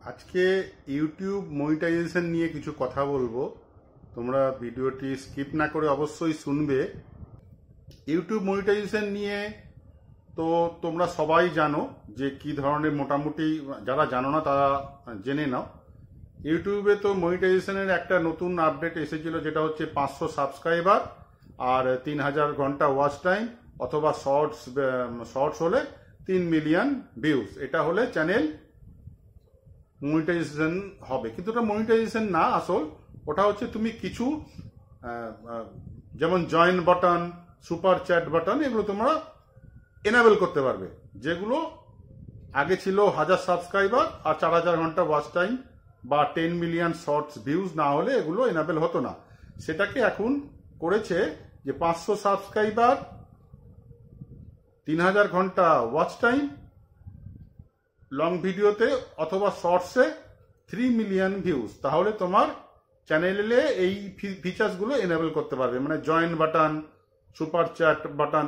আজকে YouTube monetization নিয়ে কিছু কথা বলবো। তোমরা ভিডিওটি স্কিপ না করে অবশ্যই শুনবে। ইউটিউব মনিটাইজেশন নিয়ে তো তোমরা সবাই জানো যে কি ধরনের, মোটামুটি যারা জানো না তারা জেনে নাও। ইউটিউবে তো মনিটাইজেশনের একটা নতুন আপডেট এসেছিল, যেটা হচ্ছে 500 সাবস্ক্রাইবার আর 3000 ঘন্টা ওয়াচ টাইম, অথবা শর্টস হলে 3 মিলিয়ন ভিউজ। এটা হলে চ্যানেল মনিটাইজেশন হবে। কিন্তু ওটা মনিটাইজেশন না, আসল ওটা হচ্ছে তুমি কিছু যেমন join button, super chat button, এগুলো তোমরা এনাবেল করতে পারবে, যেগুলো আগে ছিল 1000 সাবস্ক্রাইবার আর 4000 ঘন্টা ওয়াচ টাইম বা 10 মিলিয়ন শর্টস ভিউজ না হলে এগুলো এনাবেল হতো না। সেটাকে এখন করেছে যে 500 সাবস্ক্রাইবার, 3000 ঘন্টা ওয়াচ টাইম লং ভিডিওতে অথবা শর্টসে 3 মিলিয়ন ভিউজ, তাহলে তোমার চ্যানেলে এই ফিচার্সগুলো এনেবল করতে পারবে, মানে join button, super chat button,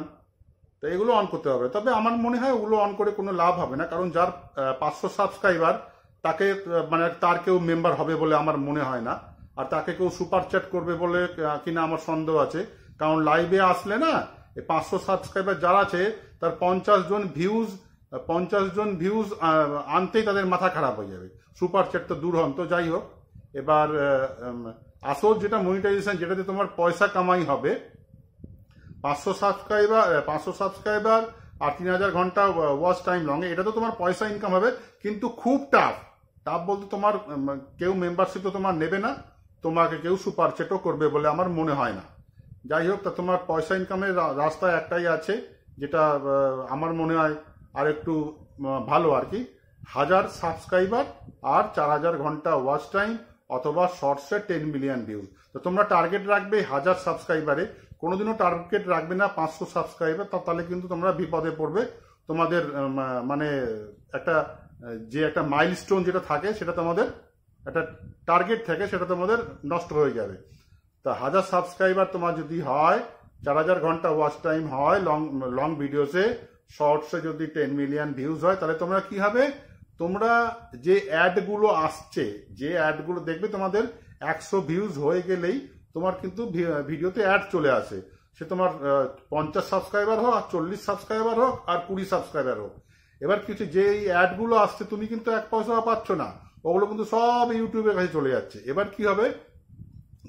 তো এগুলো অন করতে হবে। তবে আমার মনে হয় ওগুলো অন করে কোনো লাভ হবে না, কারণ যার 500 সাবস্ক্রাইবার তাকে মানে তার কেউ মেম্বার হবে বলে আমার মনে হয় না, আর তাকে কেউ সুপার চ্যাট করবে বলে কিনা আমার সন্দেহ আছে। কারণ লাইভে আসলে না, 500 সাবস্ক্রাইবার যারা আছে তার 50 জন ভিউজ আনতেই তাদের মাথা খারাপ হয়ে যাবে। সুপার চ্যাট তো দূর হন। তো যাই হোক, এবার আসল যেটা মনিটাইজেশন, যেটাতে তোমার পয়সা কামাই হবে, 500 সাবস্ক্রাইবার আর 3000 ঘন্টা ওয়াচ টাইম লং, এটা তো তোমার পয়সা ইনকাম হবে। কিন্তু খুব টাফ বলতে তোমার কেউ মেম্বারশিপ তো তোমার নেবে না, তোমাকে কেউ সুপার চ্যাটও করবে বলে আমার মনে হয় না। যাই হোক, তা তোমার পয়সা ইনকামের রাস্তা একটাই আছে, যেটা আমার মনে হয় আর একটু ভালো আর কি। 1000 সাবস্ক্রাইবার আর 4000 ঘন্টা ওয়াচ টাইম অথবা শর্টসে 10 মিলিয়ন ভিউজ। তো তোমরা টার্গেট রাখবে 1000 সাবস্ক্রাইবারে, কোনোদিনও টার্গেট রাখবে না 500 সাবস্ক্রাইবার, তাহলে কিন্তু তোমরা বিপদে পড়বে। তোমাদের মানে একটা মাইলস্টোন যেটা থাকে, সেটা তোমাদের একটা টার্গেট থাকে, সেটা তোমাদের নষ্ট হয়ে যাবে। তা 1000 সাবস্ক্রাইবার তোমার যদি হয়, 4000 ঘন্টা ওয়াচ টাইম হয় লং ভিডিওসে, শর্টসে যদি 10 মিলিয়ন ভিউজ হয়, তাহলে তোমরা কি হবে, তোমরা যে অ্যাডগুলো আসছে, যে অ্যাডগুলো দেখবে, তোমাদের 100 ভিউজ হয়ে গেলেই তোমার কিন্তু ভিডিওতে অ্যাড চলে আসে। সে তোমার 50 সাবস্ক্রাইবার হোক, আর 40 সাবস্ক্রাইবার হোক, আর 20 সাবস্ক্রাইবার হোক। এবার কিছু যে এই অ্যাডগুলো আসছে, তুমি কিন্তু 1 পয়সাও পাচ্ছ না, ওগুলো কিন্তু সব ইউটিউবের কাছে চলে যাচ্ছে। এবার কি হবে,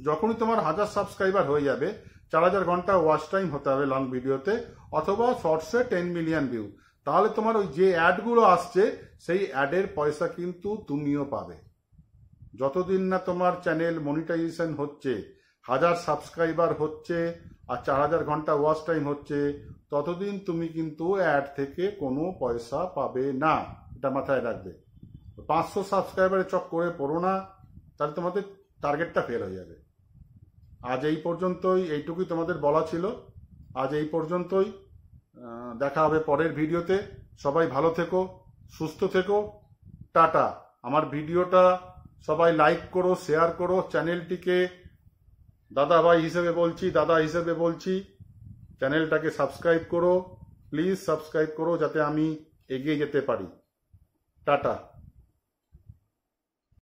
যখনই তোমার 1000 সাবস্ক্রাইবার হয়ে যাবে, 4000 ঘন্টা ওয়াচ টাইম হতে হবে লং ভিডিওতে, অথবা শর্টসে 10 মিলিয়ন ভিউ, তাহলে তোমার ওই যে অ্যাডগুলো আসছে, সেই অ্যাডের পয়সা কিন্তু তুমিও পাবে। যতদিন না তোমার চ্যানেল মনিটাইজেশন হচ্ছে, 1000 সাবস্ক্রাইবার হচ্ছে আর 4000 ঘন্টা ওয়াচ টাইম হচ্ছে, ততদিন তুমি কিন্তু অ্যাড থেকে কোনো পয়সা পাবে না। এটা মাথায় রাখবে। 500 সাবস্ক্রাইবারের চক্করে পড়ো না, তাহলে তোমাদের টার্গেটটা ফেল হয়ে যাবে। আজ এই পর্যন্তই, এইটুকুই তোমাদের বলা ছিল। আজ এই পর্যন্তই, দেখা হবে পরের ভিডিওতে। সবাই ভালো থেকো, সুস্থ থেকো, টাটা। আমার ভিডিওটা সবাই লাইক করো, শেয়ার করো। চ্যানেলটিকে দাদা হিসেবে বলছি, চ্যানেলটাকে সাবস্ক্রাইব করো, প্লিজ সাবস্ক্রাইব করো, যাতে আমি এগিয়ে যেতে পারি। টাটা।